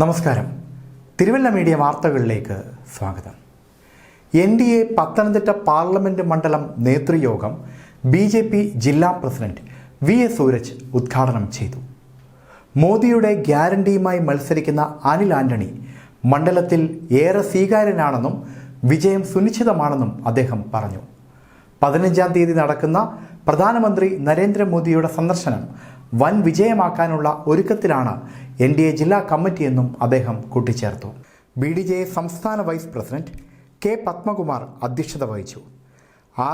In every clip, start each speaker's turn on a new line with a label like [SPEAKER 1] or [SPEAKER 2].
[SPEAKER 1] നമസ്കാരം. തിരുവല്ല മീഡിയ വാർത്തകളിലേക്ക് സ്വാഗതം. NDA പത്തനംതിട്ട പാർലമെന്റ് മണ്ഡലം നേതൃയോഗം BJP ജില്ലാ പ്രസിഡന്റ് VS സൂരജ് ഉദ്ഘാടനം ചെയ്തു. മോദിയുടെ ഗ്യാരണ്ടിയുമായി മത്സരിക്കുന്ന അനിൽ ആന്റണി മണ്ഡലത്തിൽ ഏറെ സ്വീകാര്യനാണെന്നും വിജയം സുനിശ്ചിതമാണെന്നും അദ്ദേഹം പറഞ്ഞു. 15-ാം തീയതി നടക്കുന്ന പ്രധാനമന്ത്രി നരേന്ദ്രമോദിയുടെ സന്ദർശനം വൻ വിജയമാക്കാനുള്ള ഒരുക്കത്തിലാണ് NDA ജില്ലാ കമ്മിറ്റിയെന്നും അദ്ദേഹം കൂട്ടിച്ചേർത്തു. BDJA സംസ്ഥാന വൈസ് പ്രസിഡന്റ് K. പത്മകുമാർ അധ്യക്ഷത വഹിച്ചു.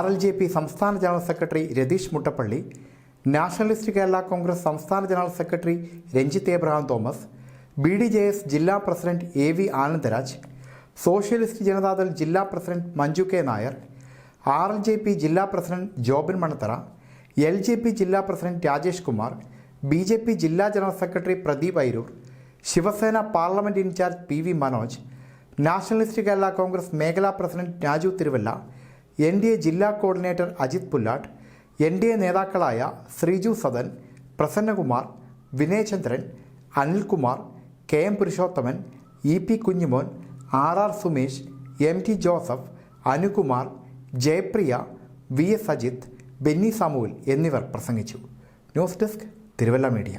[SPEAKER 1] RLJP സംസ്ഥാന general secretary Ratheesh Muttappally, nationalist Kerala Congress സംസ്ഥാന general secretary Ranjith Abraham Thomas, BDJS ജില്ലാ president AV Anandaraj, socialist Janata Dal ജില്ലാ president Manju K. Nair, RLJP ജില്ലാ പ്രസിഡന്റ് ജോബിൻ മണത്തറ, LJP ജില്ലാ പ്രസിഡന്റ് രാജേഷ് കുമാർ, BJP ജില്ലാ general secretary Pradeep Airoor, Shiv Sena parliament in charge PV Manoj, nationalist Kerala Congress മേഖലാ പ്രസിഡന്റ് രാജു തിരുവല്ല, NDA ജില്ലാ കോർഡിനേറ്റർ അജിത് പുല്ലാട്ട്, NDA നേതാക്കളായ Sreeju Sadan, Prasannakumar, Vinayachandran, Anilkumar, KM Purushothaman, EP Kunjumon, RR Sumesh, MT Joseph, Anukumar, Jayapriya, VS Ajith, Benny Samuel എന്നിവർ പ്രസംഗിച്ചു. News desk Thiruvalla media.